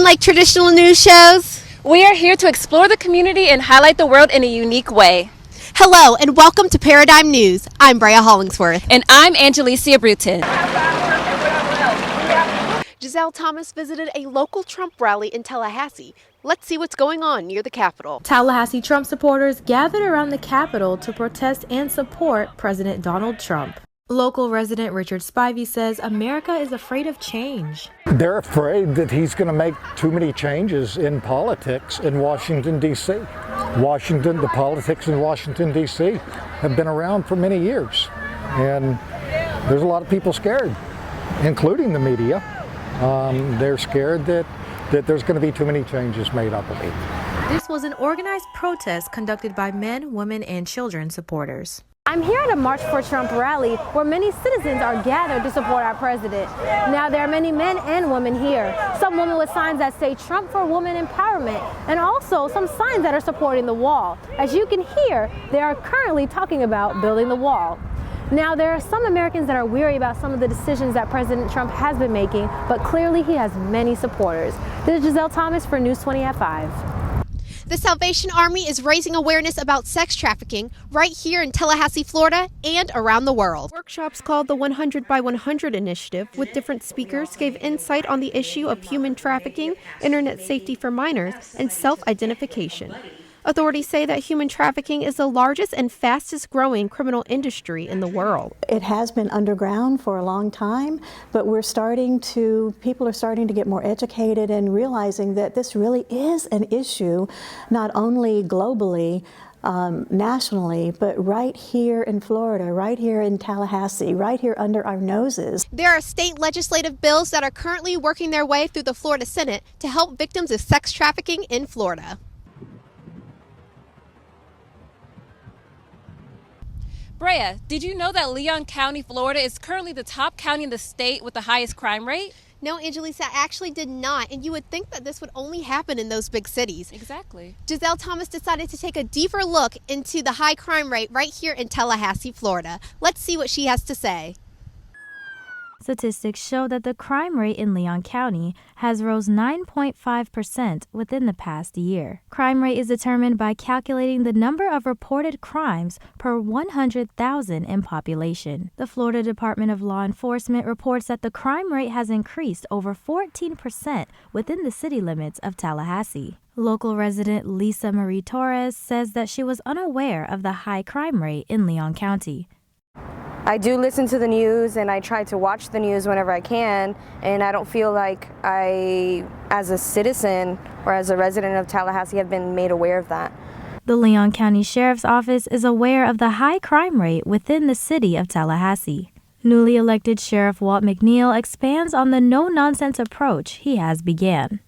Unlike traditional news shows, we are here to explore the community and highlight the world in a unique way. Hello and welcome to Paradigm News. I'm Brea Hollingsworth. And I'm Angelicia Bruton. Giselle Thomas visited a local Trump rally in Tallahassee. Let's see what's going on near the Capitol. Tallahassee Trump supporters gathered around the Capitol to protest and support President Donald Trump. Local resident Richard Spivey says America is afraid of change. They're afraid that he's going to make too many changes in politics in Washington, D.C. The politics in Washington, D.C. have been around for many years. And there's a lot of people scared, including the media. They're scared that there's going to be too many changes made, I believe. This was an organized protest conducted by men, women, and children supporters. I'm here at a March for Trump rally where many citizens are gathered to support our president. Now, there are many men and women here. Some women with signs that say Trump for women empowerment, and also some signs that are supporting the wall. As you can hear, they are currently talking about building the wall. Now, there are some Americans that are weary about some of the decisions that President Trump has been making, but clearly he has many supporters. This is Giselle Thomas for News 20 at 5. The Salvation Army is raising awareness about sex trafficking right here in Tallahassee, Florida, and around the world. Workshops called the 100 by 100 initiative with different speakers gave insight on the issue of human trafficking, internet safety for minors, and self-identification. Authorities say that human trafficking is the largest and fastest growing criminal industry in the world. It has been underground for a long time, but people are starting to get more educated and realizing that this really is an issue, not only globally, nationally, but right here in Florida, right here in Tallahassee, right here under our noses. There are state legislative bills that are currently working their way through the Florida Senate to help victims of sex trafficking in Florida. Brea, did you know that Leon County, Florida is currently the top county in the state with the highest crime rate? No, Angelisa, I actually did not, and you would think that this would only happen in those big cities. Exactly. Giselle Thomas decided to take a deeper look into the high crime rate right here in Tallahassee, Florida. Let's see what she has to say. Statistics show that the crime rate in Leon County has rose 9.5% within the past year. Crime rate is determined by calculating the number of reported crimes per 100,000 in population. The Florida Department of Law Enforcement reports that the crime rate has increased over 14% within the city limits of Tallahassee. Local resident Lisa Marie Torres says that she was unaware of the high crime rate in Leon County. I do listen to the news and I try to watch the news whenever I can, and I don't feel like I, as a citizen or as a resident of Tallahassee, have been made aware of that. The Leon County Sheriff's Office is aware of the high crime rate within the city of Tallahassee. Newly elected Sheriff Walt McNeil expands on the no-nonsense approach he has began.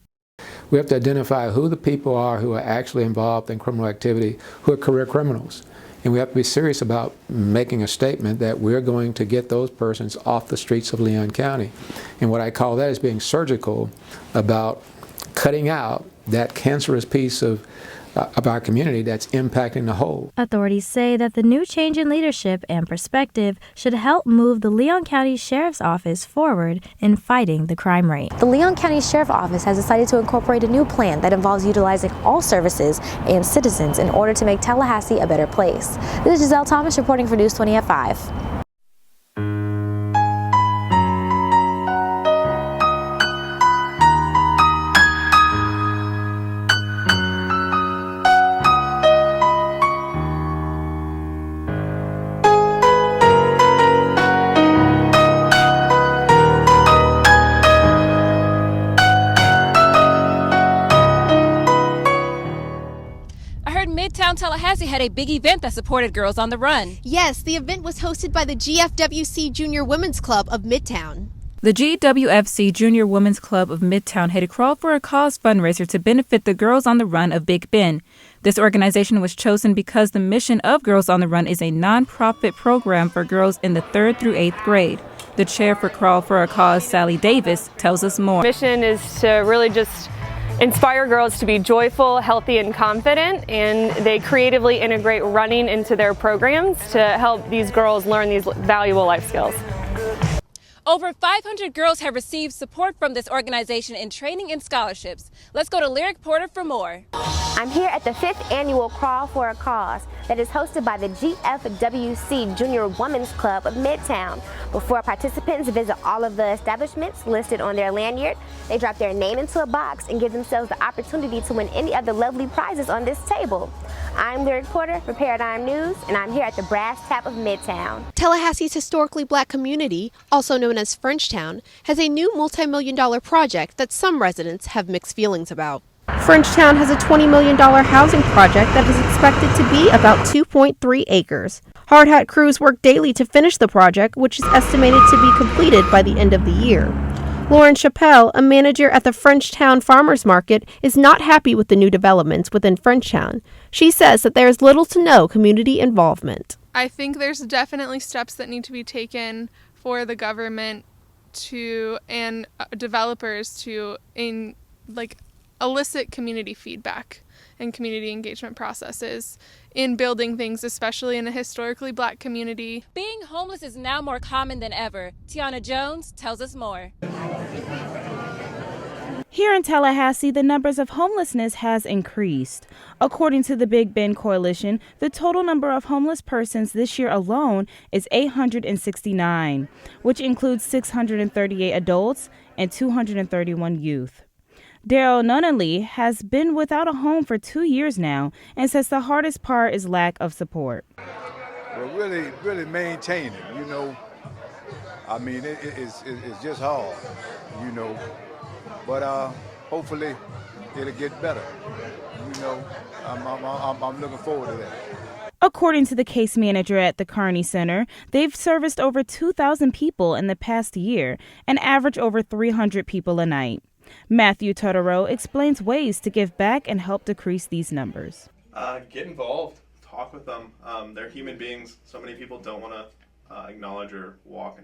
We have to identify who the people are who are actually involved in criminal activity, who are career criminals. And we have to be serious about making a statement that we're going to get those persons off the streets of Leon County. And what I call that is being surgical about cutting out that cancerous piece of our community that's impacting the whole. Authorities say that the new change in leadership and perspective should help move the Leon County Sheriff's Office forward in fighting the crime rate. The Leon County Sheriff's Office has decided to incorporate a new plan that involves utilizing all services and citizens in order to make Tallahassee a better place. This is Giselle Thomas reporting for News 20 at 5. Midtown Tallahassee had a big event that supported Girls on the Run. Yes, the event was hosted by the GFWC Junior Women's Club of Midtown. The GWFC Junior Women's Club of Midtown had a Crawl for a Cause fundraiser to benefit the Girls on the Run of Big Bend. This organization was chosen because the mission of Girls on the Run is a nonprofit program for girls in the 3rd through 8th grade. The chair for Crawl for a Cause, Sally Davis, tells us more. The mission is to really just inspire girls to be joyful, healthy, and confident, and they creatively integrate running into their programs to help these girls learn these valuable life skills. Over 500 girls have received support from this organization in training and scholarships. Let's go to Lyric Porter for more. I'm here at the 5th annual Crawl for a Cause that is hosted by the GFWC Junior Women's Club of Midtown. Before participants visit all of the establishments listed on their lanyard, they drop their name into a box and give themselves the opportunity to win any of the lovely prizes on this table. I'm Lyric Porter for Paradigm News, and I'm here at the Brass Tap of Midtown. Tallahassee's historically black community, also known as Frenchtown, has a new multi-million-dollar project that some residents have mixed feelings about. Frenchtown has a $20 million housing project that is expected to be about 2.3 acres. Hard hat crews work daily to finish the project, which is estimated to be completed by the end of the year. Lauren Chappelle, a manager at the Frenchtown Farmers Market, is not happy with the new developments within Frenchtown. She says that there is little to no community involvement. I think there's definitely steps that need to be taken for the government to and developers to elicit community feedback and community engagement processes in building things, especially in a historically black community. Being homeless is now more common than ever. Tiana Jones tells us more. Here in Tallahassee, the numbers of homelessness has increased. According to the Big Bend Coalition, the total number of homeless persons this year alone is 869, which includes 638 adults and 231 youth. Daryl Nunnally has been without a home for 2 years now and says the hardest part is lack of support. Well, really maintaining, I mean, it's just hard, but hopefully it'll get better. I'm looking forward to that. According to the case manager at the Kearney Center, they've serviced over 2,000 people in the past year and average over 300 people a night. Matthew Totoro explains ways to give back and help decrease these numbers. Get involved, talk with them. They're human beings. So many people don't want to acknowledge or walk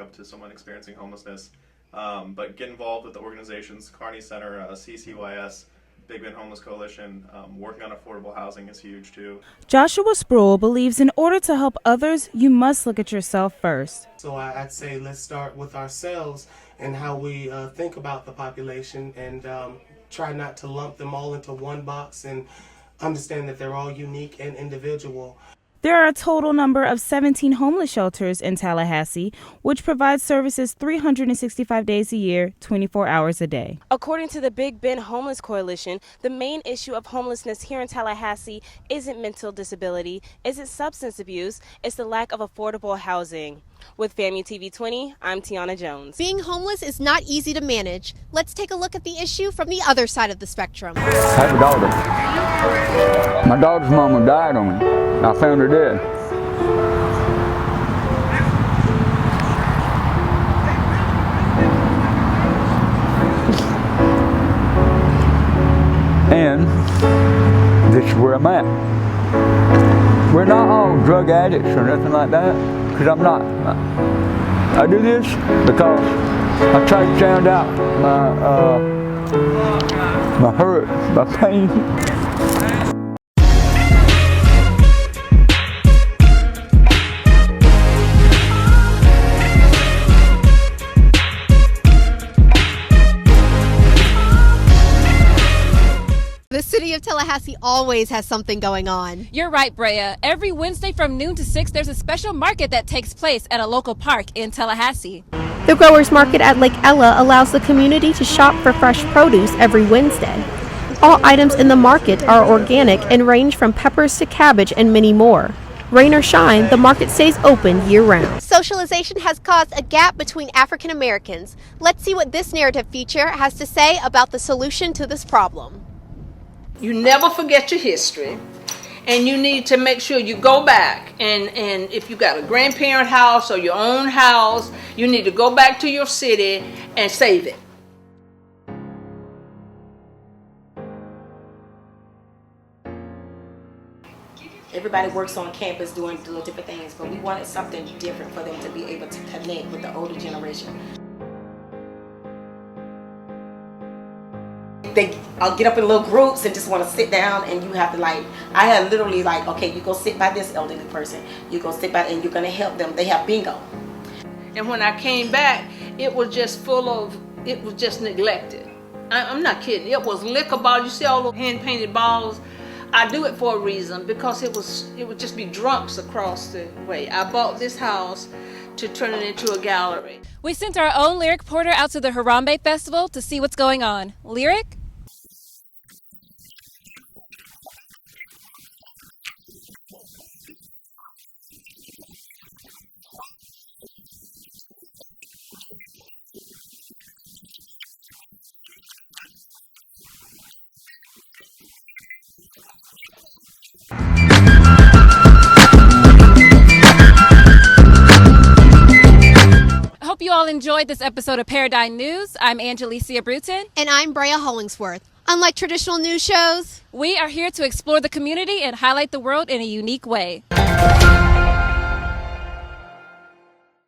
up to someone experiencing homelessness. But get involved with the organizations, Kearney Center, CCYS, Big Bend Homeless Coalition. Working on affordable housing is huge too. Joshua Sproul believes in order to help others, you must look at yourself first. So I'd say let's start with ourselves and how we think about the population and try not to lump them all into one box and understand that they're all unique and individual. There are a total number of 17 homeless shelters in Tallahassee, which provide services 365 days a year, 24 hours a day. According to the Big Bend Homeless Coalition, the main issue of homelessness here in Tallahassee isn't mental disability, isn't substance abuse, it's the lack of affordable housing. With FAMU TV 20, I'm Tiana Jones. Being homeless is not easy to manage. Let's take a look at the issue from the other side of the spectrum. I have a daughter. My daughter's mama died on me. I found her dead. And this is where I'm at. We're not all drug addicts or nothing like that, because I'm not. I do this because I try to sound out my hurt, my pain. The city of Tallahassee always has something going on. You're right, Brea. Every Wednesday from noon to 6, there's a special market that takes place at a local park in Tallahassee. The Growers Market at Lake Ella allows the community to shop for fresh produce every Wednesday. All items in the market are organic and range from peppers to cabbage and many more. Rain or shine, the market stays open year-round. Socialization has caused a gap between African Americans. Let's see what this narrative feature has to say about the solution to this problem. You never forget your history, and you need to make sure you go back and if you got a grandparent house or your own house, you need to go back to your city and save it. Everybody works on campus doing different things, but we wanted something different for them to be able to connect with the older generation. I'll get up in little groups and just want to sit down, and you have to I had literally okay, you go sit by this elderly person, you go sit by, and you're going to help them. They have bingo. And when I came back, it was just it was just neglected. I'm not kidding. It was liquor bottles. You see all those hand-painted bottles? I do it for a reason, because it would just be drunks across the way. I bought this house to turn it into a gallery. We sent our own lyric reporter out to the Harambe Festival to see what's going on. Lyric? I hope you all enjoyed this episode of Paradigm News. I'm Angelicia Bruton. And I'm Brea Hollingsworth. Unlike traditional news shows, we are here to explore the community and highlight the world in a unique way.